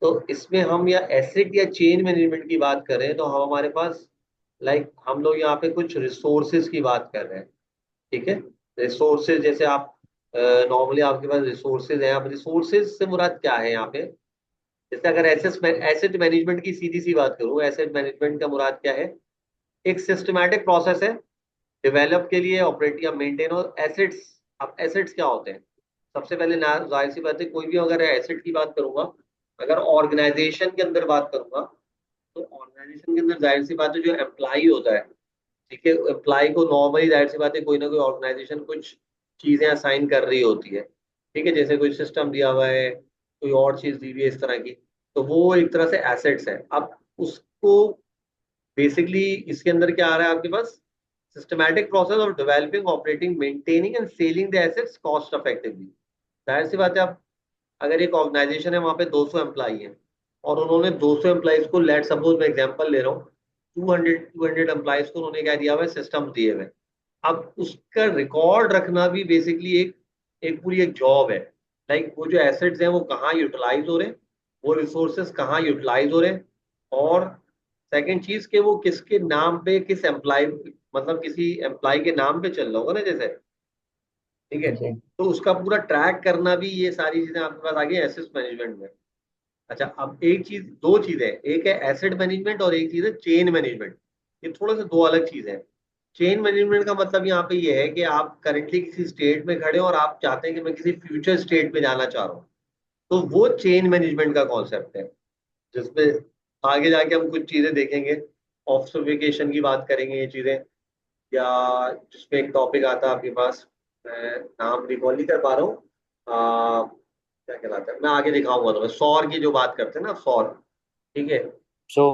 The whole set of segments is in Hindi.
तो इसमें हम या एसेट या चेन मैनेजमेंट की बात करें तो हम हमारे पास हम लोग यहाँ पे कुछ रिसोर्सेज की बात कर रहे हैं। ठीक है। रिसोर्सेज जैसे आप नॉर्मली आपके पास रिसोर्सेज हैं। अब रिसोर्सेज से मुराद क्या है यहाँ पे? जैसे अगर एसेट मैनेजमेंट की सीधी सी बात करूँ, एसेट मैनेजमेंट का मुराद क्या है? एक सिस्टमैटिक प्रोसेस है डेवलप के लिए, ऑपरेट या मेंटेन और एसेट्स। अब एसेट्स क्या होते हैं? सबसे पहले ना जाहिर सी बात है, कोई भी अगर एसेट की बात करूंगा, अगर ऑर्गेनाइजेशन के अंदर बात करूंगा, तो ऑर्गेनाइजेशन के अंदर जाहिर सी बात है जो एम्प्लाई होता है, ठीक है, एम्प्लाई को नॉर्मली जाहिर सी बात है कोई ना कोई ऑर्गेनाइजेशन कुछ चीजें असाइन कर रही होती है। ठीक है, जैसे कोई सिस्टम दिया हुआ है, कोई और चीज दी हुई है इस तरह की, तो वो एक तरह से एसेट्स है। अब उसको बेसिकली इसके अंदर क्या आ रहा है आपके पास? Systematic process of developing, operating, maintaining and selling the assets cost effectively. जाहिर सी बात है, आप अगर एक ऑर्गेनाइजेशन है, वहां पे 200 एम्प्लाई हैं, और उन्होंने 200 एम्प्लॉइज को, लेट सपोज मैं एग्जांपल ले रहा हूँ, 200 एम्प्लॉइज को उन्होंने क्या दिया हुआ है? सिस्टम दिए हुए हैं। अब उसका रिकॉर्ड रखना भी बेसिकली एक एक पूरी एक जॉब है। वो जो एसेट्स हैं वो कहाँ यूटिलाइज हो रहे हैं, वो रिसोर्सेज कहाँ यूटिलाइज हो रहे हैं, और सेकंड चीज के वो किसके नाम पे, किस एम्प्लॉय, मतलब किसी एम्प्लॉय के नाम पे चल रहा होगा ना जैसे। ठीक है। जी। तो उसका पूरा ट्रैक करना भी, ये सारी चीजें आपके पास आ गई एसेट मैनेजमेंट में। अच्छा, अब एक चीज, दो चीजें, एक है एसेट मैनेजमेंट और एक चीज है चेन मैनेजमेंट। ये थोड़ा सा दो अलग चीज है। चेन मैनेजमेंट का मतलब यहाँ पे ये है कि आप करेंटली किसी स्टेट में खड़े हो और आप चाहते हैं कि मैं किसी फ्यूचर स्टेट में जाना चाह रहा हूँ, तो वो चेन मैनेजमेंट का कॉन्सेप्ट है, जिसमें आगे जाके हम कुछ चीजें देखेंगे, ऑब्जर्वेशन की बात करेंगे ये चीजें, या जिसमें एक टॉपिक आता है आपके पास, मैं नाम रिकॉल नहीं कर पा रहा हूँ, क्या कहलाता है, मैं आगे दिखाऊंगा तुम्हें, सौर की जो बात करते हैं ना, सौर। ठीक है। सो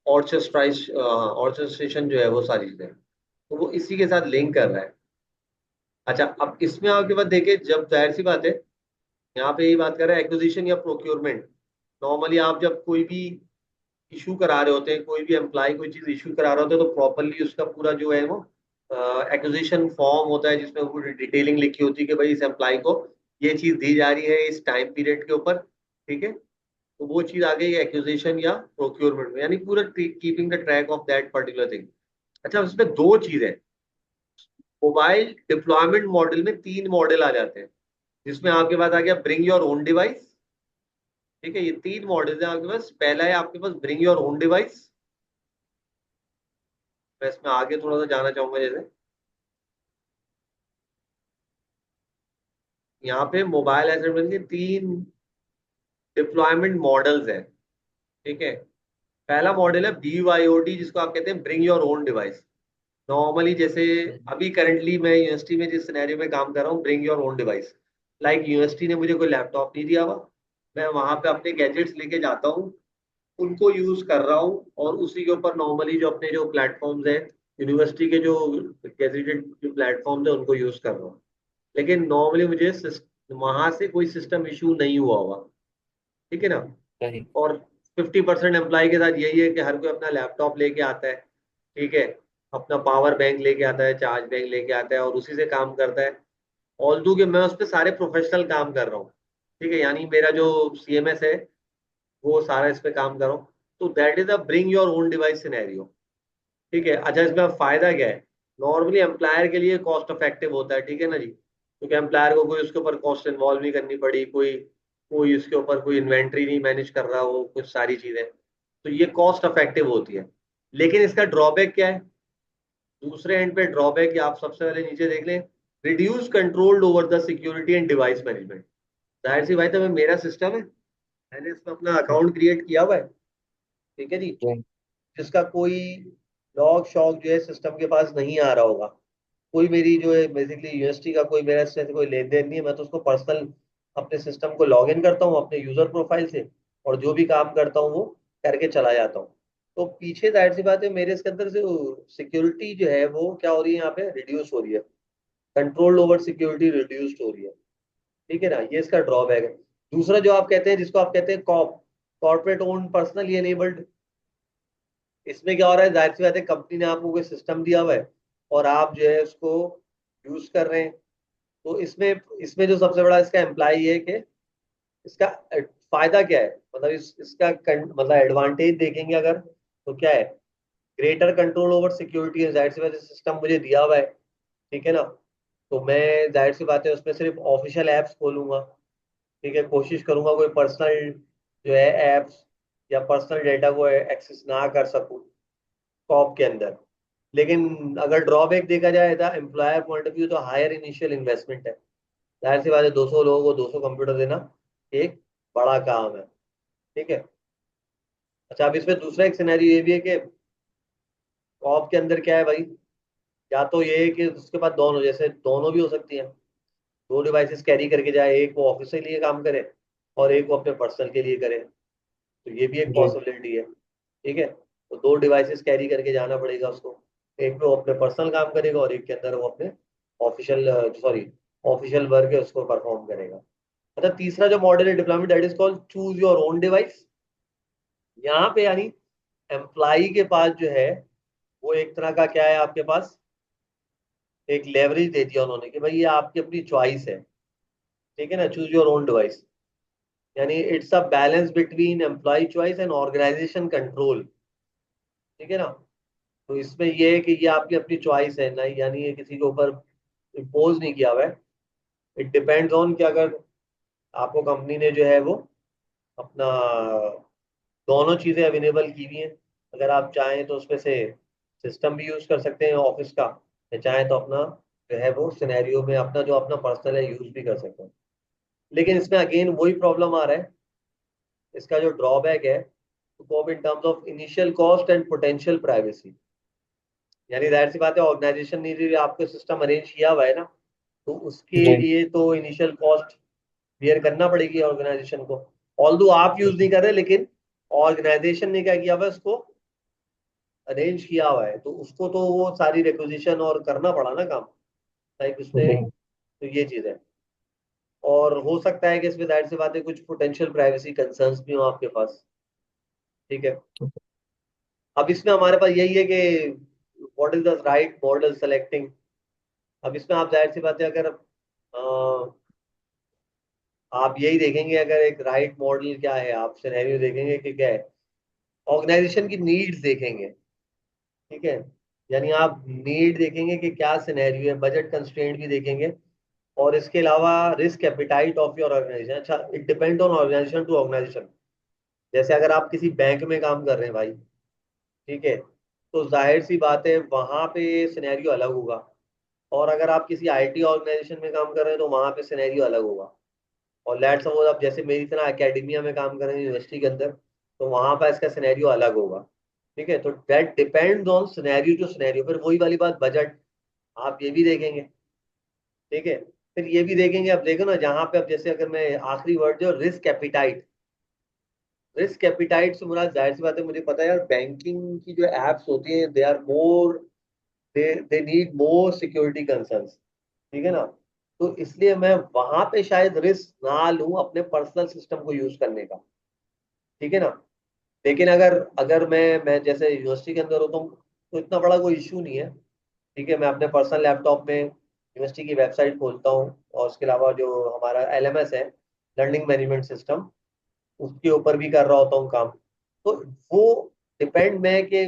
ऑर्केस्ट्रेशन जो है वो सारी चीजें, तो वो इसी के साथ लिंक कर रहा है। अच्छा, अब इसमें आपके पास देखिए, जब जाहिर सी बात है, यहाँ पे यही बात कर रहे हैं एक्विजिशन या प्रोक्योरमेंट। नॉर्मली आप जब कोई भी इशू करा रहे होते हैं, कोई भी एम्प्लॉय कोई चीज इशू करा रहा होता है, तो प्रॉपरली उसका पूरा जो है वो एक्विजिशन फॉर्म होता है, जिसमें पूरी डिटेलिंग लिखी होती है कि भाई इस एम्प्लॉय को ये चीज दी जा रही है इस टाइम पीरियड के ऊपर। ठीक है। तो वो चीज आ गई एक्विजिशन या प्रोक्योरमेंट में, यानी पूरा keeping the track of that particular thing. अच्छा, उसमें दो चीजें, मोबाइल डिप्लॉयमेंट मॉडल में तीन मॉडल आ जाते हैं, जिसमें आपके पास आ गया ब्रिंग योर ओन डिवाइस। ठीक है, ये तीन मॉडल है आपके पास। पहला है आपके पास ब्रिंग योर ओन डिवाइस। मैं इसमें आगे थोड़ा सा जाना चाहूंगा, जैसे यहाँ पे मोबाइल एसेट के तीन डिप्लॉयमेंट मॉडल्स हैं। ठीक है। पहला मॉडल है BYOD, जिसको आप कहते हैं bring your own device. Normally जैसे अभी करंटली मैं यूनिवर्सिटी में जिस सिनेरियो में काम कर रहा हूँ, bring your own device, university ने मुझे कोई लैपटॉप नहीं दिया हुआ, मैं वहां पे अपने गैजेट्स लेके जाता हूँ, उनको यूज कर रहा हूँ, और उसी के ऊपर नॉर्मली जो अपने जो प्लेटफॉर्म्स हैं, यूनिवर्सिटी के जो गेजेटेड जो प्लेटफॉर्म्स हैं, उनको यूज कर रहा हूँ। लेकिन नॉर्मली मुझे वहां से कोई सिस्टम इशू नहीं हुआ हुआ। ठीक है ना। सही। और 50% एम्प्लॉय के साथ यही है कि हर कोई अपना लैपटॉप लेके आता है। ठीक है। अपना पावर बैंक लेके आता है, चार्ज बैंक लेके आता है, और उसी से काम करता है। ऑल दो कि मैं उस पर सारे प्रोफेशनल काम कर रहा हूँ। ठीक है, यानी मेरा जो CMS है वो सारा इस पे काम कर रहा हूँ। तो that is a bring your own device scenario. ठीक है। अच्छा, इसमें अब फायदा क्या है? नॉर्मली एम्प्लॉयर के लिए कॉस्ट इफेक्टिव होता है, ठीक है ना जी, क्योंकि एम्प्लॉयर को कोई उसके ऊपर कॉस्ट इन्वॉल्व नहीं करनी पड़ी, कोई कोई उसके ऊपर कोई इन्वेंट्री नहीं मैनेज कर रहा हो, कुछ सारी चीजें, तो ये कॉस्ट इफेक्टिव होती है। लेकिन इसका ड्रॉबैक क्या है? दूसरे एंड पे ड्रॉबैक, या आप सबसे पहले नीचे देख लें, reduce control over the security and device management. जाहिर सी भाई, तो मेरा सिस्टम है, मैंने इसमें अपना अकाउंट क्रिएट किया हुआ है। ठीक है जी। जी। जिसका कोई लॉग शॉक जो है सिस्टम के पास नहीं आ रहा होगा, कोई मेरी जो है बेसिकली यूनिवर्सिटी का कोई मेरा इससे कोई लेन देन नहीं है, मैं तो उसको पर्सनल अपने सिस्टम को लॉग इन करता हूँ अपने यूजर प्रोफाइल से, और जो भी काम करता हूँ वो करके चला जाता हूँ। तो पीछे जाहिर सी बात है, मेरे इसके अंदर से सिक्योरिटी जो है वो क्या हो रही है, यहाँ पे रिड्यूस हो रही है, कंट्रोल ओवर सिक्योरिटी रिड्यूस्ड हो रही है। ठीक है ना, ये इसका ड्रॉबैक है। दूसरा जो आप कहते हैं, जिसको आप कहते हैं cope, corporate own personally enabled, इसमें क्या हो रहा है, जाहिर सी बात है कंपनी ने आपको कोई सिस्टम दिया हुआ है, और आप जो है उसको यूज कर रहे हैं। तो इसमें इसमें जो सबसे बड़ा इसका एम्प्लाई है कि इसका फायदा क्या है, मतलब इसका मतलब एडवांटेज देखेंगे अगर, तो क्या है, ग्रेटर कंट्रोल ओवर सिक्योरिटी है, जाहिर सी बात है सिस्टम मुझे दिया हुआ है, ठीक है ना। तो मैं जाहिर सी बात है उसमें सिर्फ ऑफिशियल ऐप्स खोलूंगा, ठीक है, कोशिश करूंगा कोई पर्सनल जो है ऐप्स या पर्सनल डेटा को एक्सेस ना कर सकूं टॉप के अंदर। लेकिन अगर ड्रॉबैक देखा जाए था एम्प्लॉयर पॉइंट ऑफ व्यू, तो हायर इनिशियल इन्वेस्टमेंट है। जाहिर सी बात है 200 लोगों को 200 कंप्यूटर देना एक बड़ा काम है, ठीक है। अच्छा, अब इसमें दूसरा एक सिनेरियो ये भी है कि टॉप के अंदर क्या है भाई, या तो ये है कि उसके पास दोनों, जैसे दोनों भी हो सकती है, दो डिवाइसेस कैरी करके जाए, एक वो ऑफिस के लिए काम करे और एक वो अपने पर्सनल के लिए करे, तो ये भी एक जी। पॉसिबिलिटी है, ठीक है। तो दो डिवाइसेस कैरी करके जाना पड़ेगा उसको, एक में वो अपने पर्सनल काम करेगा और एक के अंदर वो अपने ऑफिशियल, सॉरी, ऑफिशियल वर्क है उसको परफॉर्म करेगा। अच्छा, तीसरा जो मॉडल है deployment, that is called choose your own device. यहाँ पे यानी एम्प्लॉई के पास जो है वो एक तरह का क्या है, आपके पास एक लेवरेज दे दिया उन्होंने कि भाई ये आपकी अपनी चॉइस है, ठीक है ना, चूज योर ओन डिवाइस। यानी it's a balance between employee choice and organisation control, ठीक है ना। तो इसमें ये है कि ये आपकी अपनी चॉइस है ना, यानी ये किसी के ऊपर इम्पोज नहीं किया हुआ है। इट डिपेंड्स ऑन कि अगर आपको कंपनी ने जो है वो अपना दोनों चीज़ें अवेलेबल की हुई हैं, अगर आप चाहें तो उसमें से सिस्टम भी यूज़ कर सकते हैं ऑफिस का, या चाहें तो अपना जो है वो सिनेरियो में अपना जो अपना पर्सनल है यूज़ भी कर सकते हैं। लेकिन इसमें अगेन वही प्रॉब्लम आ रहा है, इसका जो ड्रॉबैक है वो in terms of initial cost and potential privacy. यानी जाहिर सी बात है ऑर्गेनाइजेशन ने जो आपको सिस्टम अरेंज किया हुआ है ना, तो उसके जी। लिए तो इनिशियल कॉस्ट बियर करना पड़ेगी ऑर्गेनाइजेशन को। ऑल्दो आप यूज नहीं कर रहे, लेकिन ऑर्गेनाइजेशन ने क्या किया हुआ है, उसको अरेंज किया हुआ है, तो उसको तो वो सारी रिक्वेजिशन और करना पड़ा ना काम, लाइक उसने। जी। तो ये चीज है। और हो सकता है कि इसमें जाहिर सी बात है कुछ पोटेंशियल प्राइवेसी कंसर्न्स भी हो आपके पास, ठीक है। अब इसमें हमारे पास यही है कि what is the right model selecting. अब इसमें आप जाहिर सी बात है अगर आप यही देखेंगे, अगर एक राइट मॉडल क्या है, आप सिनेरियो देखेंगे कि क्या है, ऑर्गेनाइजेशन की नीड्स देखेंगे, ठीक है। यानी आप नीड देखेंगे कि क्या सिनेरियो है, बजट कंस्ट्रेंट भी देखेंगे, और इसके अलावा risk appetite of your organization. अच्छा, it depend on organization to organization. जैसे अगर आप किसी बैंक में काम कर रहे हैं भाई, ठीक है, तो जाहिर सी बात है वहां पे सिनेरियो अलग होगा। और अगर आप किसी आईटी ऑर्गेनाइजेशन में काम कर रहे हैं तो वहां पे सिनेरियो अलग होगा। और लेट्स सपोज आप जैसे मेरी तरह एकेडमिया में काम कर रहे हैं यूनिवर्सिटी के अंदर, तो वहां पर इसका सिनेरियो अलग होगा, ठीक है। तो that depends on scenario to scenario. फिर वही वाली बात, बजट आप ये भी देखेंगे, ठीक है। फिर ये भी देखेंगे, अब देखो ना जहां पे, अब जैसे अगर मैं आखिरी वर्ड जो रिस्क एपिटाइट, रिस्क एपिटाइट से मुराद जाहिर सी बात है, मुझे पता है यार बैंकिंग की जो एप्स होती हैं they are more, they need more security concerns, ठीक है ना। तो इसलिए मैं वहां पे शायद रिस्क ना लूं अपने पर्सनल सिस्टम को यूज करने का, ठीक है ना। लेकिन अगर अगर मैं जैसे यूनिवर्सिटी के अंदर होता हूँ तो इतना बड़ा कोई इशू नहीं है, ठीक है। मैं अपने पर्सनल लैपटॉप में यूनिवर्सिटी की वेबसाइट खोलता हूँ, और उसके अलावा जो हमारा एलएमएस है, लर्निंग मैनेजमेंट सिस्टम, उसके ऊपर भी कर रहा होता हूँ काम। तो वो डिपेंड मैं कि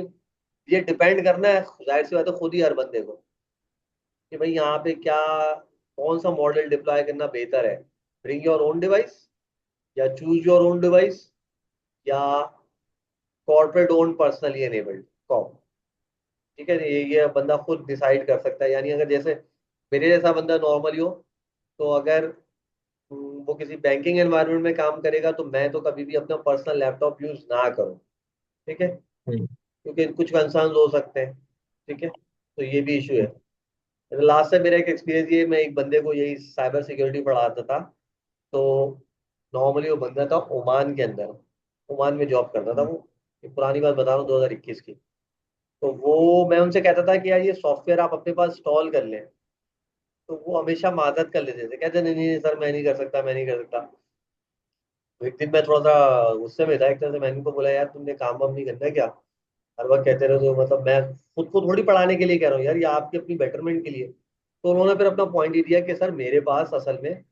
ये डिपेंड करना है, जाहिर सी बात है खुद ही हर बंदे को, कि भाई यहाँ पे क्या, कौन सा मॉडल डिप्लॉय करना बेहतर है, ब्रिंग योर ओन डिवाइस या चूज योर ओन डिवाइस या corporate own personally enabled com, ठीक है। ये बंदा खुद डिसाइड कर सकता है। यानी अगर जैसे मेरे जैसा बंदा नॉर्मली हो, तो अगर वो किसी बैंकिंग एनवायरनमेंट में काम करेगा, तो मैं तो कभी भी अपना पर्सनल लैपटॉप यूज ना करूं, ठीक है, हम्म। क्योंकि कुछ कंसर्न हो सकते हैं, ठीक है। तो ये भी इशू है। लास्ट से मेरा एक एक्सपीरियंस ये, मैं एक बंदे को यही साइबर सिक्योरिटी पढ़ाता था। तो नॉर्मली वो बंदा था ओमान के अंदर, ओमान में जॉब करता था वो, ये पुरानी बात बता रहा हूँ 2021 की। तो वो मैं उनसे कहता था कि यार ये सॉफ्टवेयर आप अपने पास इंस्टॉल कर लें, तो वो हमेशा मादत कर लेते थे, कहते नहीं नहीं सर मैं नहीं कर सकता, मैं नहीं कर सकता। तो एक दिन मैं थोड़ा सा गुस्से में था एक तरह से, मैंने उनको बोला यार तुमने काम वाम नहीं करना है क्या, हर वक्त कहते रहो, तो मतलब मैं खुद को थोड़ी पढ़ाने के लिए कह रहा हूँ यार, ये आपकी अपनी बेटरमेंट के लिए। तो उन्होंने फिर अपना पॉइंट ही दिया कि सर मेरे पास असल में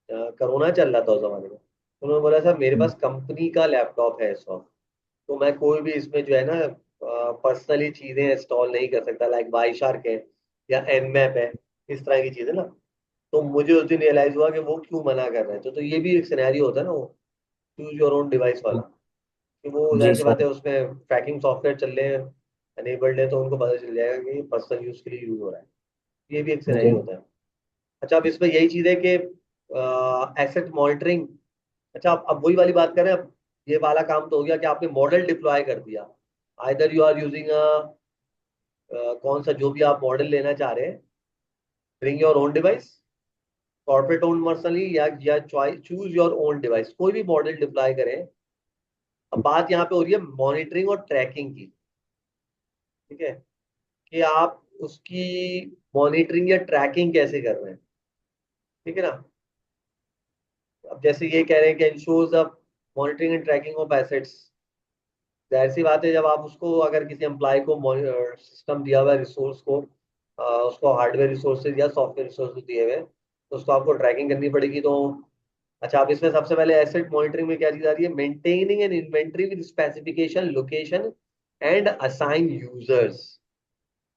कोरोना चल रहा था उस जमाने में, उन्होंने बोला सर मेरे हम्म, पास कंपनी का लैपटॉप है इस वक्त, तो मैं कोई भी इसमें जो है ना पर्सनली चीजें इंस्टॉल नहीं कर सकता, लाइक वाई शार्क है या एनमैप है, इस तरह की चीजें ना। तो मुझे उस दिन रियलाइज हुआ कि वो क्यों मना कर रहे हैं। तो ये भी एक सिनेरियो होता है ना, वो चूज योर ओन डिवाइस वाला, कि वो जी जाहिर सी बात सर। है उसमें ट्रैकिंग सॉफ्टवेयर चल रहे हैं, अनेबल्ड है, तो उनको पता चल जाएगा कि पर्सनल यूज के लिए यूज हो रहा है। ये भी एक जी। सिनेरियो होता है। अच्छा, अब इसमें यही चीज है कि एसेट मॉनिटरिंग। अच्छा, अब वही वाली बात करें। अब ये वाला काम तो हो गया कि आपने मॉडल डिप्लॉय कर दिया, आइदर यू आर यूजिंग कौन सा जो भी आप मॉडल लेना चाह रहे हैं, bring your own device, corporate own personally, या चूज योर ओन डिवाइस, कोई भी मॉडल डिप्लॉय करें। अब बात यहाँ पे हो रही है मॉनिटरिंग और ट्रैकिंग की। ठीक है, कि आप उसकी मॉनिटरिंग या ट्रैकिंग कैसे कर रहे हैं। ठीक है ना। अब जैसे ये कह रहे हैं कि ensures the monitoring and tracking of assets. जाहिर सी बात है, जब आप उसको, अगर किसी एम्प्लॉय को सिस्टम दिया हुआ है, रिसोर्स को, उसको हार्डवेयर रिसोर्सेज या सॉफ्टवेयर रिसोर्सेज दिए हुए हैं, तो उसको आपको ट्रैकिंग करनी पड़ेगी। तो अच्छा, अब इसमें सबसे पहले एसेट मॉनिटरिंग में क्या चीज आ रही है, maintaining N inventory with specification, location and assign users.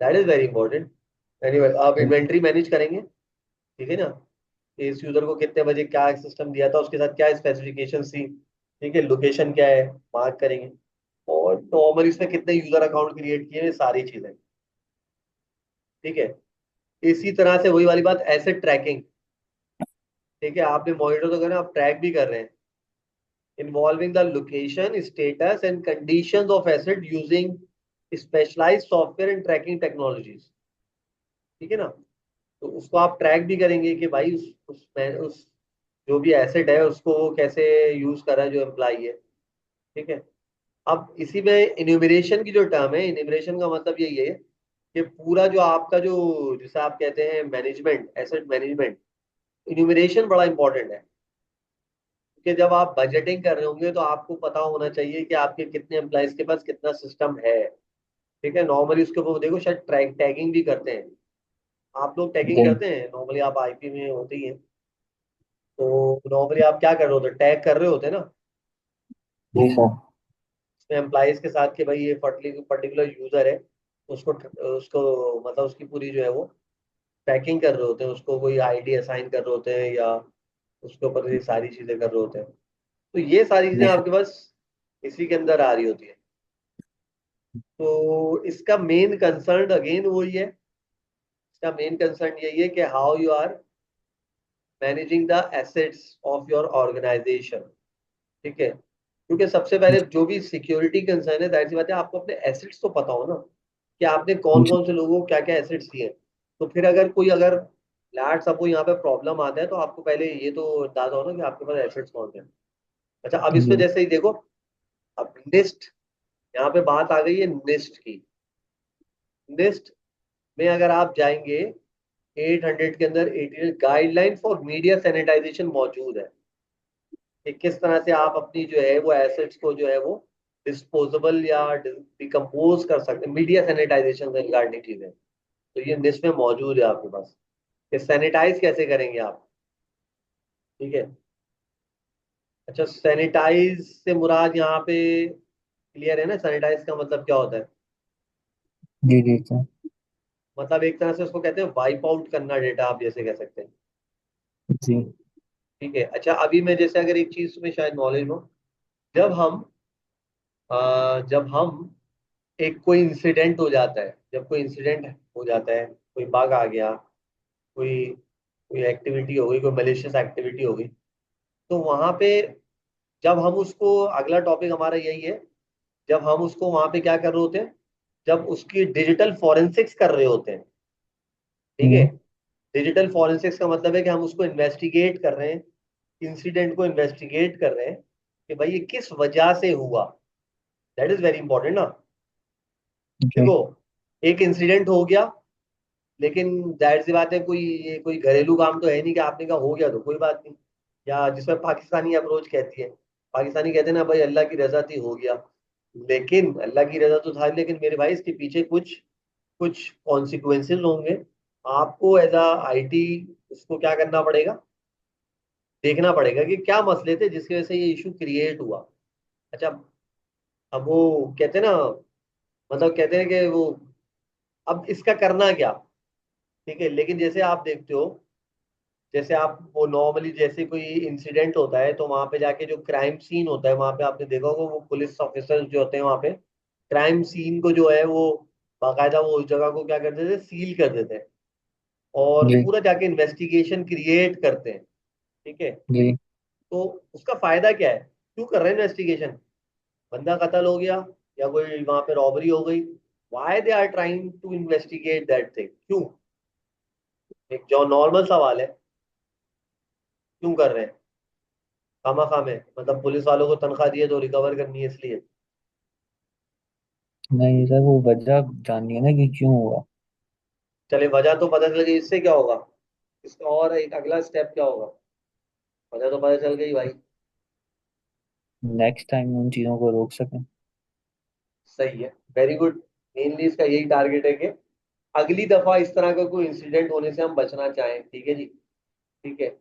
That is very important. Anyway, आप इन्वेंट्री मैनेज करेंगे, ठीक है ना, कि इस यूजर को कितने बजे क्या सिस्टम दिया था, उसके साथ क्या स्पेसिफिकेशन थी, ठीक है, लोकेशन क्या है, मार्क करेंगे, और नॉर्मली इसमें कितने यूजर अकाउंट क्रिएट किए हैं, सारी चीजें। ठीक है। इसी तरह से वही वाली बात, एसेट ट्रैकिंग। ठीक है, आपने मॉनिटर तो करना, आप ट्रैक भी कर रहे हैं, involving the location, status and conditions of asset using specialised software and tracking technologies. ठीक है ना। तो उसको आप ट्रैक भी करेंगे कि भाई उस जो भी एसेट है उसको वो कैसे यूज कर रहा है जो एम्प्लॉई है। ठीक है। अब इसी में इन्यूमरेशन की जो टर्म है, इन्यूमरेशन का मतलब यही है कि पूरा जो आपका जो, जिसे आप कहते हैं मैनेजमेंट, एसेट मैनेजमेंट, इन्यूमरेशन बड़ा इंपॉर्टेंट है। क्योंकि जब आप बजटिंग कर रहे होंगे तो आपको पता होना चाहिए कि आपके कितने एम्प्लॉयज के पास कितना सिस्टम है। ठीक है, नॉर्मली उसके ऊपर देखो शायद ट्रैक टैगिंग भी करते हैं। आप लोग टैगिंग जी। करते हैं नॉर्मली, आप आईपी में होते ही हैं। तो नॉर्मली आप क्या कर रहे होते, टैग कर रहे होते हैं ना जी सर। उसमें एम्प्लॉयज के साथ, कि भाई ये पर्टिकुलर यूजर है, उसको उसको मतलब उसकी पूरी जो है वो पैकिंग कर रहे होते हैं, उसको कोई आईडी असाइन कर रहे होते हैं, या उसके ऊपर ये सारी चीजें कर रहे होते हैं। तो ये सारी चीजें जी सर। आपके पास इसी के अंदर आ रही होती है। तो इसका मेन कंसर्न अगेन वही है, इसका मेन कंसर्न यही है कि how you are managing the assets of your organisation. ठीक है, क्योंकि सबसे पहले जो भी सिक्योरिटी कंसर्न है, जाहिर सी बात है आपको अपने एसेट्स तो पता हो ना, कि आपने कौन जी। कौन से लोगों को क्या क्या एसेट्स दिए हैं। तो फिर अगर कोई, अगर लैट सपोज यहाँ पे प्रॉब्लम आता है, तो आपको पहले ये तो अंदाजा हो ना कि आपके पास एसेट्स कौन से हैं। अच्छा, अब इसमें जी। जैसे ही देखो, अब निस्ट, यहाँ पे बात आ गई है निस्ट की। निस्ट में अगर आप जाएंगे, 800 के अंदर 18 गाइडलाइन फॉर मीडिया सैनिटाइजेशन मौजूद है, कि किस तरह से आप अपनी जो है वो एसेट्स को जो है वो डिस्पोजेबल या डिकम्पोज कर सकते हैं, मीडिया सैनिटाइजेशन से रिगार्डिंग चीजें। तो ये लिस्ट में मौजूद है आपके पास, कि सैनिटाइज कैसे करेंगे आप। ठीक है। अच्छा, सैनिटाइज से मुराद यहाँ पे क्लियर है ना, सैनिटाइज का मतलब क्या होता है। जी। जी सर। मतलब एक तरह से उसको कहते हैं वाइप आउट करना डेटा, आप जैसे कह सकते हैं। जी। ठीक है। अच्छा, अभी मैं जैसे, अगर एक चीज में शायद नॉलेज हो, जब हम जब हम एक कोई इंसिडेंट हो जाता है, जब कोई इंसिडेंट हो जाता है, कोई बग आ गया, कोई कोई एक्टिविटी हो गई, कोई मलिशियस एक्टिविटी हो गई, तो वहां पे जब हम उसको, अगला टॉपिक हमारा यही है, जब हम उसको वहां पे क्या कर रहे होते हैं, जब उसकी डिजिटल फॉरेंसिक्स कर रहे होते हैं। ठीक है। जी। डिजिटल फॉरेंसिक्स का मतलब है कि हम उसको इन्वेस्टिगेट कर रहे हैं, इंसिडेंट को इन्वेस्टिगेट कर रहे हैं, कि भाई ये किस वजह से हुआ। दैट इज वेरी इंपॉर्टेंट ना। जी। देखो, एक इंसिडेंट हो गया, लेकिन जाहिर सी बात है, कोई ये कोई घरेलू काम तो है नहीं कि आपने कहा हो गया तो कोई बात नहीं, या जिसमें पाकिस्तानी अप्रोच कहती है, पाकिस्तानी कहते हैं ना भाई अल्लाह की रजा थी हो गया। लेकिन अल्लाह की रजा तो था, लेकिन मेरे भाई इसके पीछे कुछ कुछ कॉन्सिक्वेंसेज होंगे। आपको एज अ आईटी उसको क्या करना पड़ेगा, देखना पड़ेगा कि क्या मसले थे जिसकी वजह से ये इशू क्रिएट हुआ। अच्छा, अब वो कहते हैं ना, मतलब कहते हैं कि वो अब इसका करना क्या। ठीक है, लेकिन जैसे आप देखते हो, जैसे आप वो नॉर्मली जैसे कोई इंसिडेंट होता है तो वहां पे जाके जो क्राइम सीन होता है वहां पे आपने देखा होगा, वो पुलिस ऑफिसर्स जो होते हैं वहां पे क्राइम सीन को जो है वो बाकायदा वो उस जगह को क्या करते थे, सील कर देते हैं और जी पूरा जाके इन्वेस्टिगेशन क्रिएट करते हैं। ठीक है, जी। तो उसका फायदा क्या है, क्यों कर रहे हैं इन्वेस्टिगेशन। बंदा कत्ल हो गया या कोई वहां पे रॉबरी हो गई, why they are trying to investigate that thing, क्यों। एक जो नॉर्मल सवाल है, क्यों कर रहे हैं। खामा खामे, मतलब पुलिस वालों को तनख्वाह दी है तो रिकवर करनी है इसलिए। नहीं सर, वो वजह जाननी है ना कि क्यों हुआ। चले वजह तो पता चल गई, इससे क्या होगा, इसका और एक अगला स्टेप क्या होगा। वजह तो पता चल गई भाई। नेक्स्ट टाइम उन चीज़ों को रोक सकें। सही है, वेरी गुड। मेनली इसका यही टारगेट है कि अगली दफा इस तरह का कोई इंसिडेंट होने से हम बचना चाहें। ठीक है जी, ठीक है।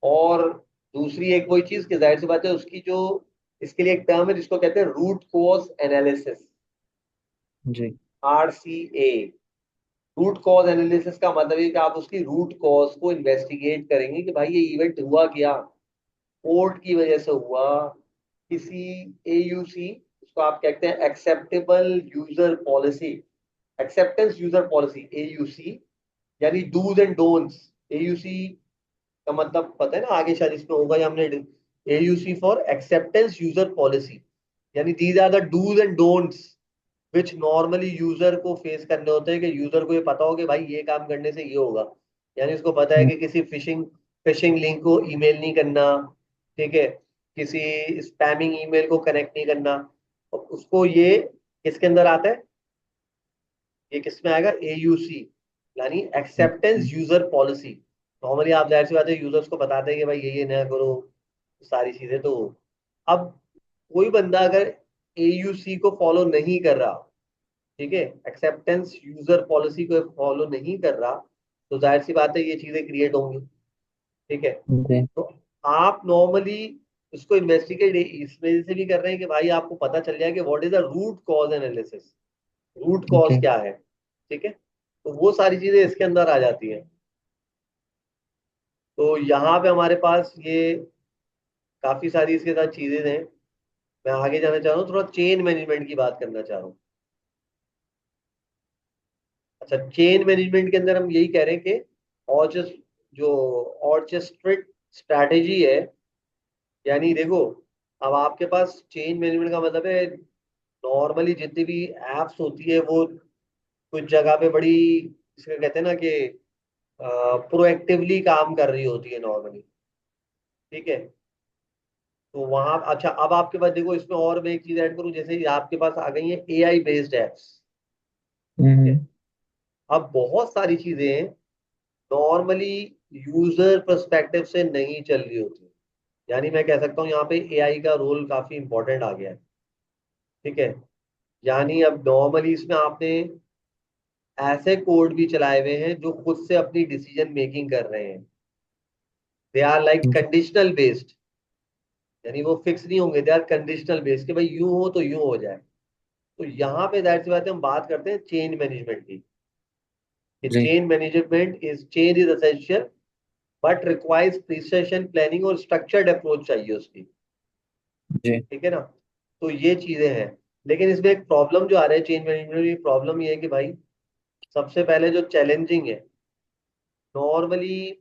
और दूसरी एक वही चीज कि जाहिर सी बात है उसकी जो, इसके लिए एक टर्म है जिसको कहते हैं रूट कॉज एनालिसिस, जी RCA। रूट कॉज एनालिसिस का मतलब है कि आप उसकी रूट कॉज को इन्वेस्टिगेट करेंगे कि भाई ये इवेंट हुआ क्या, कोर्ट की वजह से हुआ, किसी AUC, उसको आप कहते हैं acceptable user policy, acceptance user policy AUC, यानी डूज एंड डोंट्स। AUC का मतलब पता है ना, आगे शायद इसमें होगा या हमने, AUC for acceptance user policy, यानी these are the do's and don'ts which normally user को फेस करने होते हैं, कि यूजर को ये पता हो कि भाई ये काम करने से ये होगा। यानी उसको पता है हम्म, कि किसी फिशिंग फिशिंग लिंक को ईमेल नहीं करना। ठीक है, किसी स्पैमिंग ईमेल को कनेक्ट नहीं करना। और उसको ये किसके अंदर आता है, ये किस में आएगा, AUC, यानी एक्सेप्टेंस हम्म, यूजर पॉलिसी। नॉर्मली आप जाहिर सी बात है यूजर्स को बताते हैं कि भाई ये ना करो, सारी चीजें तो। अब कोई बंदा अगर AUC को फॉलो नहीं कर रहा, ठीक है, एक्सेप्टेंस यूजर पॉलिसी को फॉलो नहीं कर रहा, तो जाहिर सी बात है ये चीजें क्रिएट होंगी। ठीक है, जी तो आप नॉर्मली उसको इन्वेस्टिगेट इस वजह से भी कर रहे हैं कि भाई आपको पता चल जाए कि what is the root cause analysis, root cause जी। क्या है। ठीक है, तो वो सारी चीजें इसके अंदर आ जाती हैं। तो यहाँ पे हमारे पास ये काफी सारी इसके साथ चीजें हैं। मैं आगे जाना चाह रहा हूँ, थोड़ा चेन मैनेजमेंट की बात करना चाह रहा हूँ। अच्छा, चेन मैनेजमेंट के अंदर हम यही कह रहे हैं कि ऑर्चेस्ट जो ऑर्चेस्ट्रेट स्ट्रैटेजी है, यानी देखो, अब आपके पास चेन मैनेजमेंट का मतलब है नॉर्मली जितनी भी एप्स होती है वो कुछ जगह पे बड़ी, इसका कहते हैं ना कि प्रोएक्टिवली काम कर रही होती है नॉर्मली। ठीक है, तो वहां अच्छा, अब आपके पास देखो, इसमें और मैं एक चीज ऐड करूं, जैसे आपके पास आ गई है AI बेस्ड एप्स। ठीक है, हम्म, अब बहुत सारी चीजें नॉर्मली यूजर पर्सपेक्टिव से नहीं चल रही होती, यानी मैं कह सकता हूँ यहाँ पे AI का रोल काफी इंपॉर्टेंट आ गया है। ठीक है, यानी अब नॉर्मली इसमें आपने ऐसे कोड भी चलाए हुए हैं जो खुद से अपनी डिसीजन मेकिंग कर रहे हैं, दे आर लाइक जी कंडीशनल बेस्ड, यानी वो फिक्स नहीं होंगे, दे आर कंडीशनल बेस्ड कि भाई यूं हो तो यूं हो जाए। तो यहाँ पे जाहिर सी बात है हम बात करते हैं चेंज मैनेजमेंट की, कि जी change is essential but requires precision planning और स्ट्रक्चर्ड अप्रोच चाहिए उसकी। जी। ठीक है ना, तो ये चीजें हैं। लेकिन इसमें एक प्रॉब्लम जो आ रहा है चेंज मैनेजमेंट में, प्रॉब्लम ये है कि भाई सबसे पहले जो चैलेंजिंग है नॉर्मली,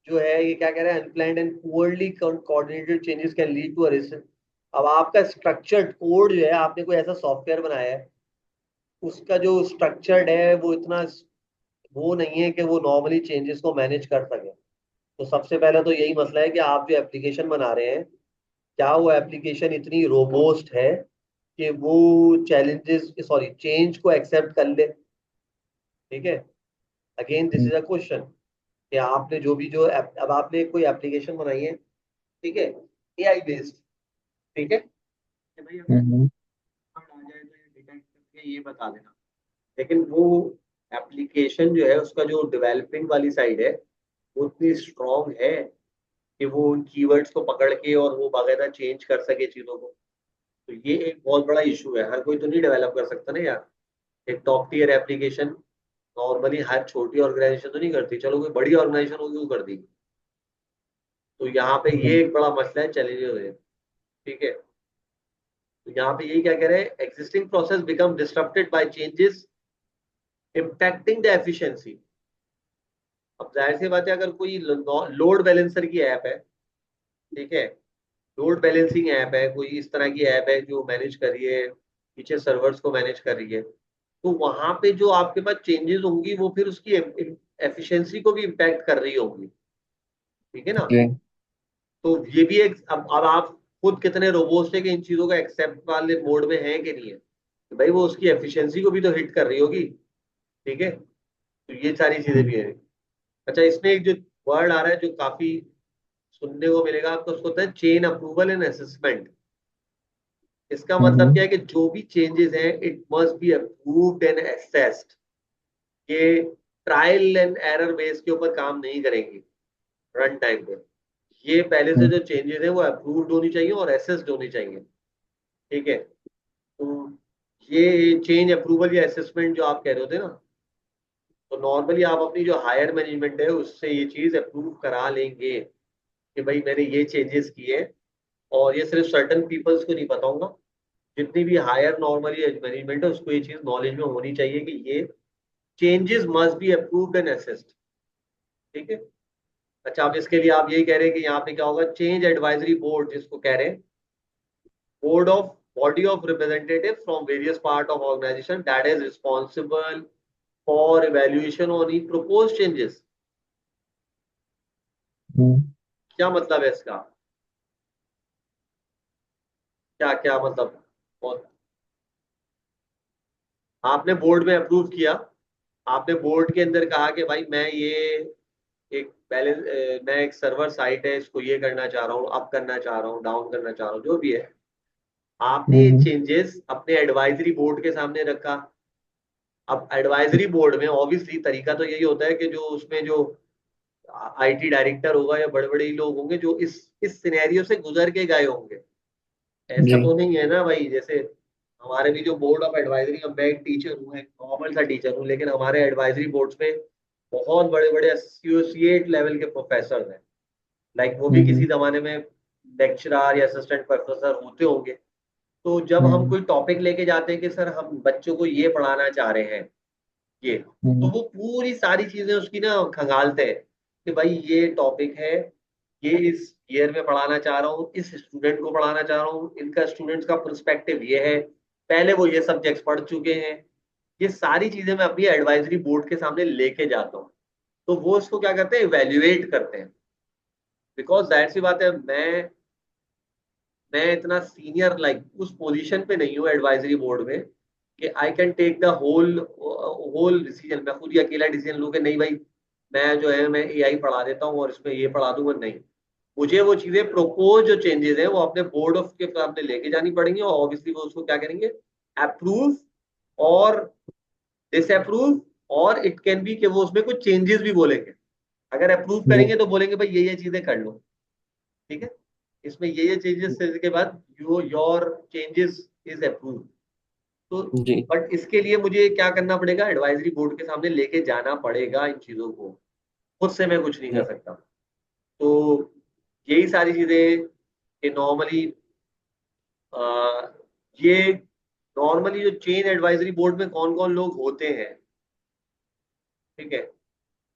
जो है ये क्या कह रहा है, unplanned and poorly coordinated changes can lead to a. अब आपका स्ट्रक्चर्ड कोड जो है, आपने कोई ऐसा सॉफ्टवेयर बनाया है, उसका जो स्ट्रक्चर्ड है वो इतना वो नहीं है कि वो नॉर्मली चेंजेस को मैनेज कर सके। तो सबसे पहले तो यही मसला है कि आप जो एप्लीकेशन बना रहे हैं, क्या वो एप्लीकेशन इतनी रोबोस्ट है कि वो चैलेंजेस, सॉरी, चेंज को एक्सेप्ट कर ले। ठीक है, again this hmm, is a question कि आपने जो भी जो अब आपने कोई एप्लीकेशन बनाई है, ठीक है, AI बेस्ड, ठीक है, कि भाई अगर हम्म, word आ जाए तो ये डिटेक्ट करके ये बता देना, लेकिन वो एप्लीकेशन जो है उसका जो डेवलपिंग वाली साइड है वो उतनी स्ट्रांग है कि वो उन कीवर्ड्स को पकड़ के और वो बाकायदा चेंज कर सके चीजों को। तो ये एक बहुत बड़ा इशू है, हर कोई तो नहीं डेवलप कर सकता ना यार। एक टॉप टीयर एप्लीकेशन नॉर्मली हर छोटी ऑर्गेनाइजेशन तो नहीं करती, चलो कोई बड़ी ऑर्गेनाइजेशन होगी वो कर देगी। तो यहाँ पे ये हम्म, एक बड़ा मसला है, चैलेंजेस है। ठीक है, तो यहाँ पे यही क्या कह रहे हैं, existing process become disturbed by changes impacting the efficiency. अब जाहिर सी बात है, अगर कोई लोड बैलेंसर की ऐप है, ठीक है, लोड बैलेंसिंग ऐप है, कोई इस तरह की ऐप है जो मैनेज कर रही है, पीछे सर्वर्स को मैनेज कर रही है, तो वहां पे जो आपके पास चेंजेस होंगी वो फिर उसकी एफिशिएंसी को भी इम्पैक्ट कर रही होंगी। ठीक है ना। जी। तो ये भी एक, अब आप खुद कितने रोबोस्ट है कि इन चीजों का एक्सेप्ट वाले मोड में है कि नहीं है, तो भाई वो उसकी एफिशिएंसी को भी तो हिट कर रही होगी। ठीक है, तो ये सारी चीजें भी हम्म, है। अच्छा, इसमें एक जो वर्ड आ रहा है जो काफी सुनने को मिलेगा आपको, उसको होता है चेन अप्रूवल एंड असेसमेंट। इसका मतलब हम्म, क्या है कि जो भी चेंजेस हैं it must be approved and assessed. ये ट्रायल एंड एरर बेस के ऊपर काम नहीं करेंगी रन टाइम पे। ये पहले से हम्म, जो चेंजेस हैं वो अप्रूव्ड होनी चाहिए और असेस्ड होनी चाहिए। ठीक है, तो ये चेंज अप्रूवल या असेसमेंट जो आप कह रहे होते ना, तो नॉर्मली आप अपनी जो हायर मैनेजमेंट है उससे ये चीज अप्रूव करा लेंगे कि भाई मैंने ये चेंजेस किए। और ये सिर्फ सर्टन पीपल्स को नहीं पता होगा, जितनी भी हायर नॉर्मली मैनेजमेंट है उसको ये चीज नॉलेज में होनी चाहिए कि ये changes must be approved and assessed. ठीक है। अच्छा, अब इसके लिए आप यही कह रहे हैं कि यहाँ पे क्या होगा, चेंज एडवाइजरी बोर्ड जिसको कह रहे हैं, board of body of representative from various part of organization that is responsible for evaluation on the propose changes. हम्म, क्या मतलब है इसका, क्या क्या मतलब। और आपने बोर्ड में अप्रूव किया, आपने बोर्ड के अंदर कहा कि भाई मैं ये एक बैलेंस, मैं एक सर्वर साइट है इसको ये करना चाह रहा हूँ, अप करना चाह रहा हूँ, डाउन करना चाह रहा हूँ, जो भी है। आपने ये हम्म, चेंजेस अपने एडवाइजरी बोर्ड के सामने रखा। अब एडवाइजरी बोर्ड में ऑब्वियसली तरीका तो यही होता है कि जो उसमें जो आईटी डायरेक्टर होगा या बड़े बड़े लोग होंगे जो इस सिनेरियो से गुजर के गए होंगे। ऐसा जी। तो नहीं है ना भाई, जैसे हमारे भी जो बोर्ड ऑफ एडवाइजरी, अब मैं एक टीचर हूँ, एक नॉर्मल सा टीचर हूँ, लेकिन हमारे एडवाइजरी बोर्ड्स में बहुत बड़े बड़े एसोसिएट लेवल के प्रोफेसर हैं। लाइक वो भी किसी हम्म, जमाने में लेक्चरर या असिस्टेंट प्रोफेसर होते होंगे। तो जब हम हम्म, कोई टॉपिक लेके जाते हैं कि सर हम बच्चों को ये पढ़ाना चाह रहे हैं, ये, तो हम्म, वो पूरी सारी चीजें उसकी ना खंगालते हैं कि भाई ये टॉपिक है, ये इस ईयर में पढ़ाना चाह रहा हूँ, इस स्टूडेंट को पढ़ाना चाह रहा हूँ, इनका स्टूडेंट्स का पर्सपेक्टिव ये है, पहले वो ये सब्जेक्ट्स पढ़ चुके हैं। ये सारी चीजें मैं अपनी एडवाइजरी बोर्ड के सामने लेके जाता हूँ। तो वो इसको क्या करते हैं, इवेल्युएट करते हैं। बिकॉज जाहिर सी बात है, मैं इतना सीनियर लाइक उस पोजीशन पे नहीं हूँ एडवाइजरी बोर्ड में कि I can take the whole whole decision, मैं खुद ही अकेला डिसीजन लूँ कि नहीं भाई मैं जो है मैं एआई पढ़ा देता हूँ और इसमें ये पढ़ा दूंगा, नहीं। मुझे वो चीजें प्रपोज जो चेंजेस है वो अपने बोर्ड ऑफ के सामने लेके जानी पड़ेंगी, और ऑब्वियसली वो उसको क्या करेंगे, अप्रूव और डिसअप्रूव, और इट कैन बी कि वो उसमें कुछ चेंजेस भी बोलेंगे। अगर अप्रूव जी। करेंगे तो बोलेंगे भाई ये चीजें कर लो। ठीक है, इसमें ये चेंजेस के बाद योर चेंजेस इज अप्रूव। तो जी। बट इसके लिए मुझे क्या करना पड़ेगा, एडवाइजरी बोर्ड के सामने लेके जाना पड़ेगा इन चीजों को, खुद से मैं कुछ नहीं कर जी। सकता। तो यही सारी चीजें कि नॉर्मली ये नॉर्मली जो चेन एडवाइजरी बोर्ड में कौन कौन लोग होते हैं, ठीक है,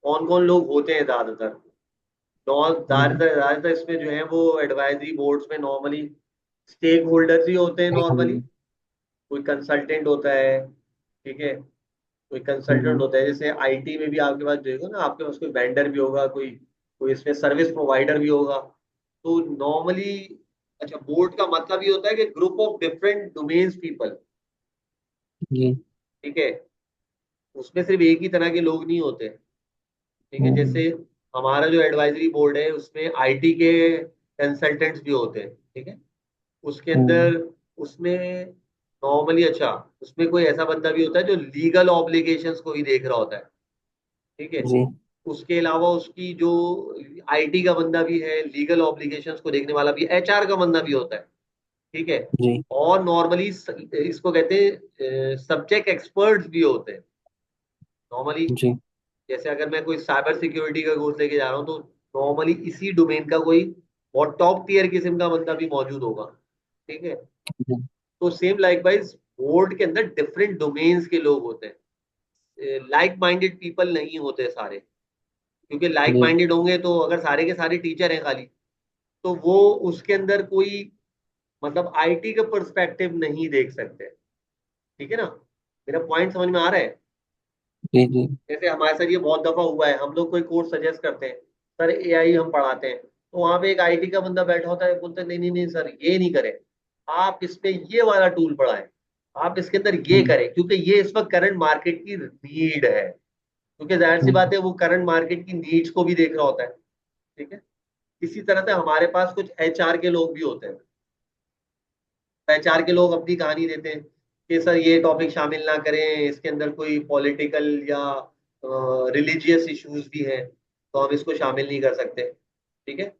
कौन कौन लोग होते हैं ज्यादातर, हम्म, ज्यादातर ज्यादातर इसमें जो है वो एडवाइजरी बोर्ड्स में नॉर्मली स्टेक होल्डर्स ही होते हैं नॉर्मली। हम्म, कोई कंसल्टेंट होता है, ठीक है, कोई कंसल्टेंट हम्म, होता है, जैसे आईटी में भी आपके पास जो होगा ना, आपके पास कोई वेंडर भी होगा, कोई कोई इसमें सर्विस प्रोवाइडर भी होगा। तो नॉर्मली, अच्छा, बोर्ड का मतलब ये होता है कि group of different domains people. जी। ठीक है, उसमें सिर्फ एक ही तरह के लोग नहीं होते। ठीक है, हम्म, जैसे हमारा जो एडवाइजरी बोर्ड है उसमें आईटी के कंसल्टेंट्स भी होते हैं। ठीक है, उसके हम्म, अंदर उसमें नॉर्मली, अच्छा, उसमें कोई ऐसा बंदा भी होता है जो लीगल ऑब्लिगेशंस को ही देख रहा होता है। ठीक है, जी। उसके अलावा उसकी जो आईटी का बंदा भी है, लीगल ऑब्लिगेशंस को देखने वाला भी, एचआर का बंदा भी होता है। ठीक है। जी और नॉर्मली इसको कहते हैं सब्जेक्ट एक्सपर्ट्स भी होते हैं नॉर्मली। जी जैसे अगर मैं कोई साइबर सिक्योरिटी का कोर्स लेके जा रहा हूँ तो नॉर्मली इसी डोमेन का कोई बहुत टॉप टियर किस्म का बंदा भी मौजूद होगा। ठीक है। जी तो सेम लाइकवाइज बोर्ड के अंदर डिफरेंट डोमेन्स के लोग होते हैं, लाइक माइंडेड पीपल नहीं होते सारे। क्योंकि लाइक जी माइंडेड होंगे तो अगर सारे के सारे टीचर हैं खाली, तो वो उसके अंदर कोई मतलब आईटी का पर्सपेक्टिव नहीं देख सकते। ठीक है ना। मेरा पॉइंट समझ में आ रहा है। जी जी जैसे हमारे साथ ये बहुत दफा हुआ है, हम लोग कोई कोर्स सजेस्ट करते हैं, सर एआई हम पढ़ाते हैं, तो वहां पे एक आईटी का बंदा बैठा होता है, बोलते हैं नहीं नहीं नहीं सर ये नहीं करें, आप इस पे ये वाला टूल पढ़ाएं, आप इसके अंदर ये हम्म, करें, क्योंकि ये इस वक्त करंट मार्केट की नीड है। क्योंकि जाहिर सी बात हम्म, है वो करंट मार्केट की नीड्स को भी देख रहा होता है। ठीक है। इसी तरह से हमारे पास कुछ एचआर के लोग भी होते हैं। एचआर के लोग अपनी कहानी देते हैं कि सर ये टॉपिक शामिल ना करें, इसके अंदर कोई पॉलिटिकल या रिलीजियस इश्यूज भी हैं, तो हम इसको शामिल नहीं कर सकते। ठीक है।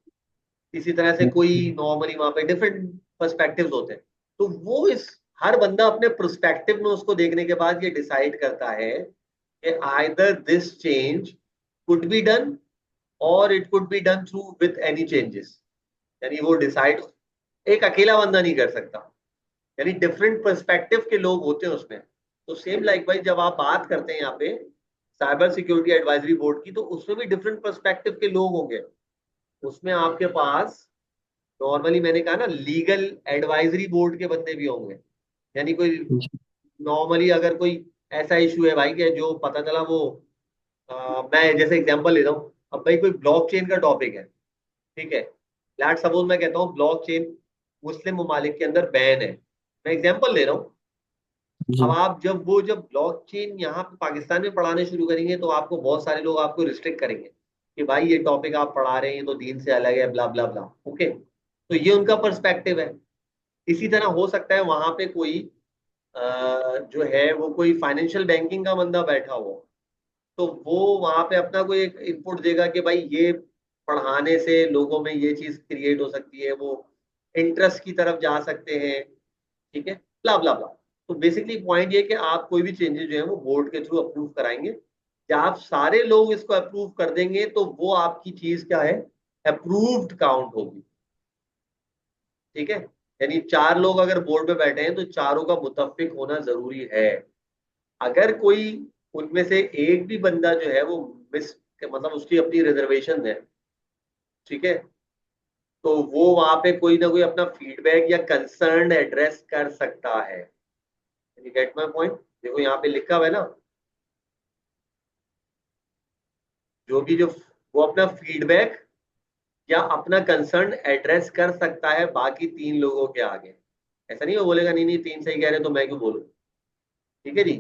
इसी तरह से कोई हम्म, नॉर्मली वहां पे डिफरेंट पर्सपेक्टिव्स होते हैं। तो वो इस हर बंदा अपने पर्सपेक्टिव में उसको देखने के बाद ये डिसाइड करता है कि either this change could be done or it could be done through with any changes. यानी वो डिसाइड एक अकेला बंदा नहीं कर सकता, यानी डिफरेंट पर्सपेक्टिव के लोग होते हैं उसमें। तो सेम लाइक वाइज जब आप बात करते हैं यहाँ पे साइबर सिक्योरिटी एडवाइजरी बोर्ड की, तो उसमें भी डिफरेंट पर्सपेक्टिव के लोग होंगे। उसमें आपके पास नॉर्मली मैंने कहा ना लीगल एडवाइजरी बोर्ड के बंदे भी होंगे। यानी कोई जी नॉर्मली अगर कोई ऐसा इशू है भाई कि जो पता चला वो मैं जैसे एग्जांपल ले रहा हूँ, अब भाई कोई ब्लॉकचेन का टॉपिक है। ठीक है। लेट्स सपोज मैं कहता हूँ ब्लॉकचेन मुस्लिम ममालिक के अंदर बैन है, मैं एग्जांपल ले रहा हूँ। अब जी आप जब ब्लॉकचेन यहाँ पे पाकिस्तान में पढ़ाने शुरू करेंगे तो आपको बहुत सारे लोग आपको रिस्ट्रिक्ट करेंगे कि भाई ये टॉपिक आप पढ़ा रहे हैं तो दीन से अलग है, ब्ला ब्ला ब्ला। ओके। तो ये उनका पर्सपेक्टिव है। इसी तरह हो सकता है वहां पे कोई जो है वो कोई फाइनेंशियल बैंकिंग का बंदा बैठा हो, तो वो वहां पे अपना कोई एक इनपुट देगा कि भाई ये पढ़ाने से लोगों में ये चीज क्रिएट हो सकती है, वो इंटरेस्ट की तरफ जा सकते हैं। ठीक है। ब्ला ब्ला ब्ला। तो बेसिकली पॉइंट ये कि आप कोई भी चेंजेस जो है वो बोर्ड के थ्रू अप्रूव कराएंगे। जब आप सारे लोग इसको अप्रूव कर देंगे तो वो आपकी चीज क्या है, अप्रूव्ड काउंट होगी। ठीक है। यानी चार लोग अगर बोर्ड पे बैठे हैं तो चारों का मुतफिक होना जरूरी है। अगर कोई उनमें से एक भी बंदा जो है वो मिस मतलब उसकी अपनी रिजर्वेशन है, ठीक है, तो वो वहां पे कोई ना कोई अपना फीडबैक या कंसर्न एड्रेस कर सकता है। Gate my point. देखो यहाँ पे लिखा हुआ है ना, जो भी जो वो अपना फीडबैक या अपना कंसर्न एड्रेस कर सकता है बाकी तीन लोगों के आगे। ऐसा नहीं वो बोलेगा नहीं नहीं तीन सही कह रहे हैं, तो मैं क्यों बोलूं। ठीक है जी।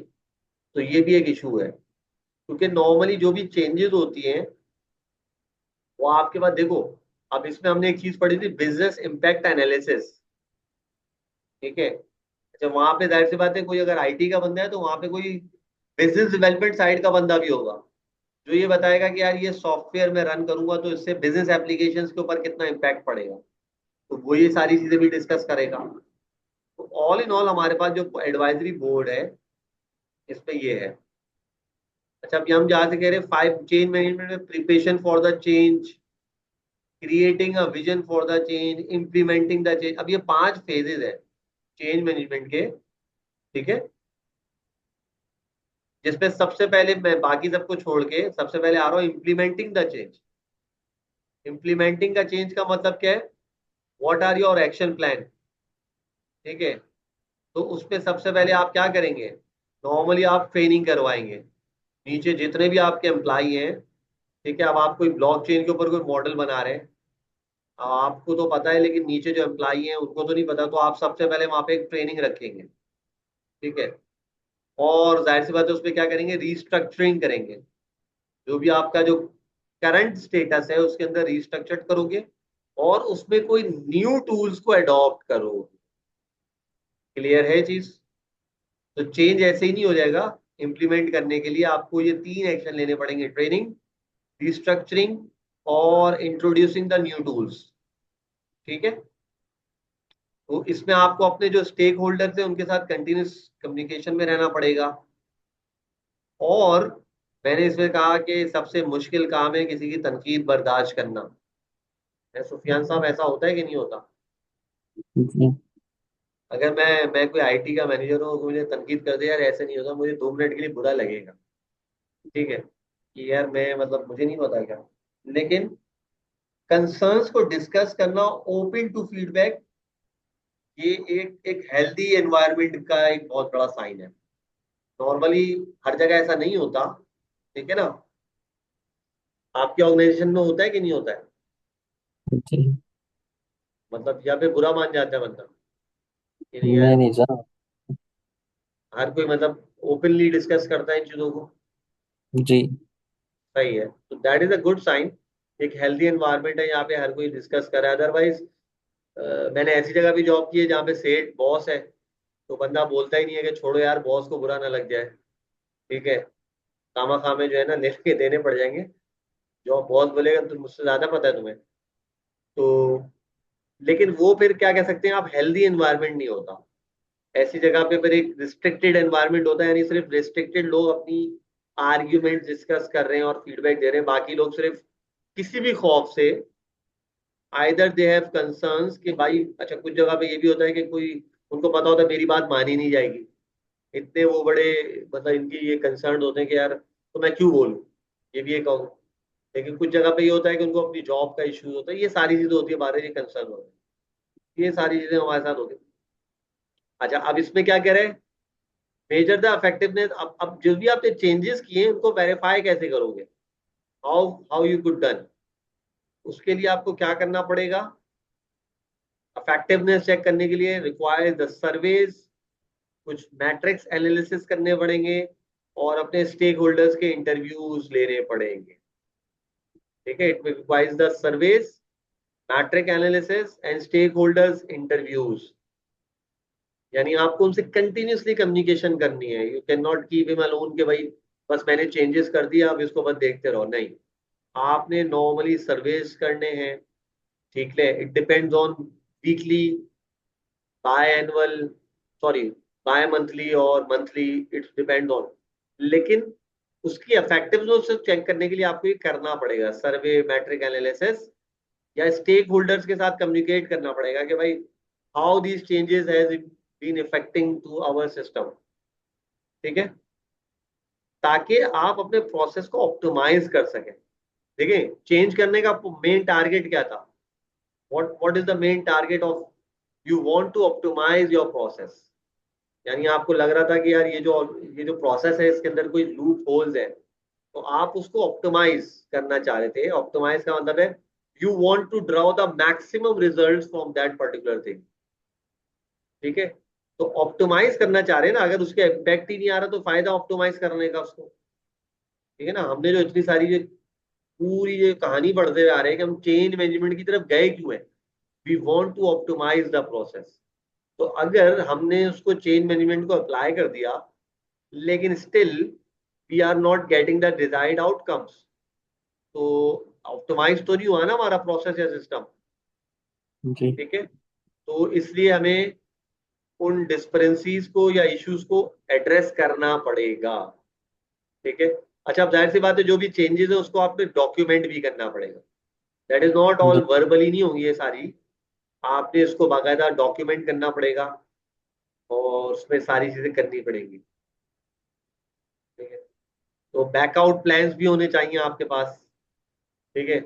तो ये भी एक इशू है, क्योंकि नॉर्मली जो भी चेंजेस होती हैं वो आपके पास देखो। अब इसमें हमने एक चीज पढ़ी थी, बिजनेस इम्पैक्ट एनालिसिस। ठीक है। अच्छा वहां पे जाहिर सी बात है कोई अगर आईटी का बंदा है तो वहां पे कोई बिजनेस डेवलपमेंट साइड का बंदा भी होगा, जो ये बताएगा कि यार ये सॉफ्टवेयर मैं रन करूंगा तो इससे बिजनेस एप्लीकेशंस के ऊपर कितना इम्पैक्ट पड़ेगा। तो वो ये सारी चीजें भी डिस्कस करेगा। तो ऑल इन ऑल हमारे पास जो एडवाइजरी बोर्ड है इसमें ये है। अच्छा अभी हम जहाँ से कह रहे हैं फाइव चेंज मैनेजमेंट में preparation for the change, creating a vision for the change, implementing the change. अब ये पांच फेजेस है चेंज मैनेजमेंट के। ठीक है। जिसमें सबसे पहले मैं बाकी सबको छोड़ के सबसे पहले आ रहा हूँ इम्प्लीमेंटिंग द चेंज। इम्प्लीमेंटिंग का चेंज का मतलब क्या है, what are your action plan. ठीक है। तो उसमें सबसे पहले आप क्या करेंगे, नॉर्मली आप ट्रेनिंग करवाएंगे नीचे जितने भी आपके एम्प्लॉई हैं। ठीक है। अब आप कोई ब्लॉकचेन के ऊपर कोई मॉडल बना रहे हैं, अब आपको तो पता है लेकिन नीचे जो एम्प्लॉई हैं उनको तो नहीं पता, तो आप सबसे पहले वहां पे एक ट्रेनिंग रखेंगे। ठीक है। और जाहिर सी बात है उसमें क्या करेंगे, रीस्ट्रक्चरिंग करेंगे। जो भी आपका जो करंट स्टेटस है उसके अंदर रिस्ट्रक्चर करोगे और उसमें कोई न्यू टूल्स को अडॉप्ट करोगे। क्लियर है चीज। तो चेंज ऐसे ही नहीं हो जाएगा। इम्प्लीमेंट करने के लिए आपको ये तीन एक्शन लेने पड़ेंगे, ट्रेनिंग, रिस्ट्रक्चरिंग और इंट्रोड्यूसिंग द न्यू टूल्स। ठीक है, तो इसमें आपको अपने जो स्टेक होल्डर्स हैं उनके साथ कंटिन्यूस कम्युनिकेशन में रहना पड़ेगा। और मैंने इसमें कहा कि सबसे मुश्किल काम है किसी की तनकीद बर्दाश्त करना। सुफियान साहब, ऐसा होता है कि नहीं होता? जी। अगर मैं कोई आईटी का मैनेजर हूँ, तो मुझे तनकीद कर दे यार ऐसे नहीं होता, मुझे 2 मिनट के लिए बुरा लगेगा। ठीक है, कि यार मैं मतलब मुझे नहीं पता क्या। लेकिन कंसर्न्स को डिस्कस करना, ओपन टू फीडबैक, ये एक एक हेल्दी एनवायरनमेंट का एक बहुत बड़ा साइन है। नॉर्मली हर जगह ऐसा नहीं होता। ठीक है ना? आपके ऑर्गेनाइजेशन में होता है कि नहीं होता है? जी। मतलब यहाँ पे बुरा मान जाता है बंदा कि नहीं मैं यार, नहीं जाना। हर कोई मतलब ओपनली डिस्कस करता है इन चीजों को। जी। सही है, तो that is a good sign. एक हेल्दी एनवायरनमेंट है यहाँ पे, हर कोई डिस्कस कर रहा है। अदरवाइज मैंने ऐसी जगह भी जॉब की है जहाँ पे सेठ बॉस है, तो बंदा बोलता ही नहीं है कि छोड़ो यार बॉस को बुरा ना लग जाए। ठीक है, खामा खामे जो है ना लिख के देने पड़ जाएंगे। जो बॉस बोलेगा तो मुझसे ज्यादा पता है तुम्हें। तो लेकिन वो फिर क्या कह सकते हैं आप, हेल्दी एनवायरनमेंट नहीं होता। ऐसी जगह पे फिर एक रिस्ट्रिक्टेड एनवायरनमेंट होता है, यानी सिर्फ रिस्ट्रिक्टेड लोग अपनी आर्ग्यूमेंट डिस्कस कर रहे हैं और फीडबैक दे रहे हैं, बाकी लोग सिर्फ किसी भी खौफ से, आइदर दे हैव कंसर्न्स कि भाई, अच्छा कुछ जगह पे ये भी होता है कि कोई, उनको पता होता है मेरी बात मानी नहीं जाएगी, इतने वो बड़े, मतलब इनकी ये कंसर्न होते हैं कि यार तो मैं क्यों बोलूं, ये भी एक। लेकिन कुछ जगह पे ये होता है कि उनको अपनी जॉब का इश्यूज होता है, ये सारी चीजें होती है, बारह ये कंसर्न होते हैं, ये सारी चीजें हमारे साथ होती है। अच्छा, अब इसमें क्या कह रहे हैं, मेजर द इफेक्टिवनेस। अब जो भी आपने चेंजेस किए हैं उनको वेरीफाई कैसे करोगे, how how you could done. उसके लिए आपको क्या करना पड़ेगा, इफेक्टिवनेस चेक करने के लिए रिक्वायर द सर्वेज, कुछ मैट्रिक्स एनालिसिस करने पड़ेंगे, और अपने स्टेक होल्डर्स के इंटरव्यूज लेने पड़ेंगे। ठीक है, it requires the surveys, metric analysis and stakeholders interviews. यानी आपको उनसे कंटिन्यूसली कम्युनिकेशन करनी है। You cannot keep him alone के भाई बस मैंने चेंजेस कर दिया अब इसको बस देखते रहो, नहीं। आपने नॉर्मली सर्वेस करने हैं। ठीक है, it depends on weekly, biannual, sorry, bimonthly और मंथली, इट्स डिपेंड ऑन। लेकिन उसकी इफेक्टिवनेस चेक करने के लिए आपको ये करना पड़ेगा, सर्वे, मैट्रिक एनालिसिस, या स्टेक होल्डर्स के साथ कम्युनिकेट करना पड़ेगा कि भाई how these changes has been affecting to our system. ठीक है, ताकि आप अपने प्रोसेस को ऑप्टिमाइज कर सकें। देखिए, चेंज करने का मेन टारगेट क्या था, what is the main target of, you want to optimise your process. यानी आपको लग रहा था कि यार ये जो प्रोसेस है इसके अंदर कोई लूप होल्स है, तो आप उसको ऑप्टिमाइज करना चाह रहे थे। ऑप्टिमाइज का मतलब है you want to draw the maximum results from that particular thing. ठीक है, तो ऑप्टिमाइज करना चाह रहे हैं ना, अगर उसके इम्पैक्ट ही नहीं आ रहा तो फायदा ऑप्टिमाइज करने का उसको। ठीक है ना, हमने जो इतनी सारी जो पूरी ये कहानी पढ़ते हुए आ रहे हैं कि हम चेंज मैनेजमेंट की तरफ गए क्यों है, we want to optimise the process. तो अगर हमने उसको चेंज मैनेजमेंट को अप्लाई कर दिया, लेकिन still we are not getting the desired outcomes, तो ऑप्टिमाइज तो नहीं हुआ ना हमारा प्रोसेस या सिस्टम। जी। ठीक है, तो इसलिए हमें उन डिस्परेंसीज को या इश्यूज को एड्रेस करना पड़ेगा। ठीक है, अच्छा, अब जाहिर सी बात है जो भी चेंजेस है उसको आपने डॉक्यूमेंट भी करना पड़ेगा। दैट इज नॉट ऑल जी। वर्बली नहीं होंगी ये सारी, आपने इसको बाकायदा डॉक्यूमेंट करना पड़ेगा और उसमें सारी चीजें करनी पड़ेंगी। ठीक है, तो बैकआउट प्लान्स भी होने चाहिए आपके पास। ठीक है,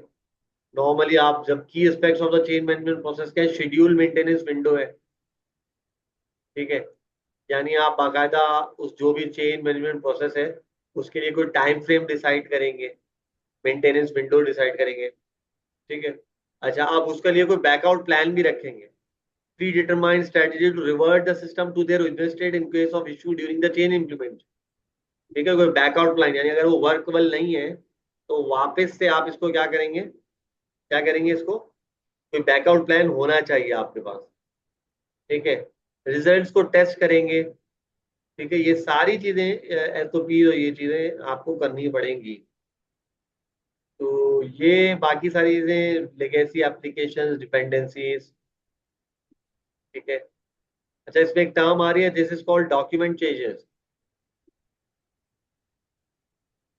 नॉर्मली आप जब की aspects of the change management process का शेड्यूल मेंटेनेंस विंडो है। ठीक है, यानी आप बाकायदा उस जो भी चेंज मैनेजमेंट प्रोसेस है उसके लिए कोई टाइम फ्रेम डिसाइड करेंगे, मेंटेनेंस विंडो डिसाइड करेंगे। ठीक है, अच्छा, आप उसके लिए कोई बैकआउट प्लान भी रखेंगे, predetermined strategy to revert the system to their original state in case of issue during the change implement. ठीक है, कोई बैकआउट प्लान, यानी अगर वो वर्कबल नहीं है तो वापस से आप इसको क्या करेंगे, क्या करेंगे इसको, कोई बैकआउट प्लान होना चाहिए आपके पास। ठीक है, रिजल्ट्स को टेस्ट करेंगे। ठीक है, ये सारी चीजें एसओपी और ये चीजें आपको करनी पड़ेंगी। तो ये बाकी सारी चीजें लेगेसी एप्लीकेशंस, डिपेंडेंसीज। ठीक है। अच्छा, इसमें एक टर्म आ रही है, this is called document changes.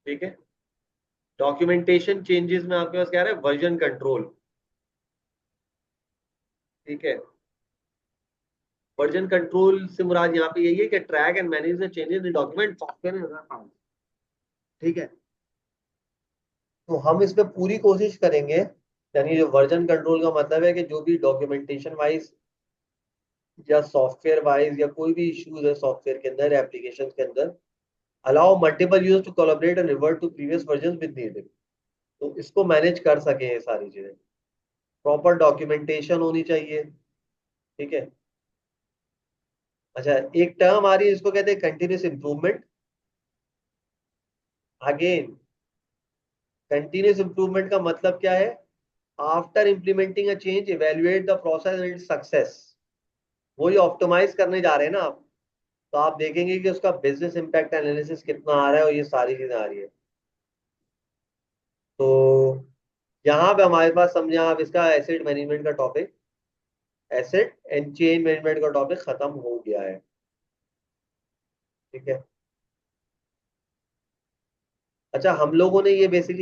ठीक है। डॉक्यूमेंटेशन चेंजेस में आपके पास क्या आ रहा है, वर्जन कंट्रोल। ठीक है। वर्जन कंट्रोल से मुराद यहाँ पे यही है कि track and manage the changes in document software. ठीक है। तो हम इसमें पूरी कोशिश करेंगे, यानी जो वर्जन कंट्रोल का मतलब है कि जो भी डॉक्यूमेंटेशन वाइज या सॉफ्टवेयर वाइज या कोई भी इश्यूज है सॉफ्टवेयर के अंदर, एप्लीकेशन के अंदर, allow multiple users to collaborate and revert to previous version with needed. तो इसको मैनेज कर सके ये सारी चीजें। प्रॉपर डॉक्यूमेंटेशन होनी चाहिए। ठीक है। अच्छा, एक टर्म आ रही है, इसको कहते हैं continuous improvement. Again, continuous improvement का मतलब क्या है, after implementing a change evaluate the process and its success. वही ऑप्टिमाइज करने जा रहे हैं ना आप। तो आप देखेंगे कि उसका बिजनेस इंपैक्ट एनालिसिस कितना आ रहा है और ये सारी चीजें आ रही है। तो यहाँ पे हमारे पास समझे आप, इसका एसेट मैनेजमेंट का topic, asset and chain management का टॉपिक खत्म हो गया है। ठीक है। अच्छा, हम लोगों ने ये बेसिकली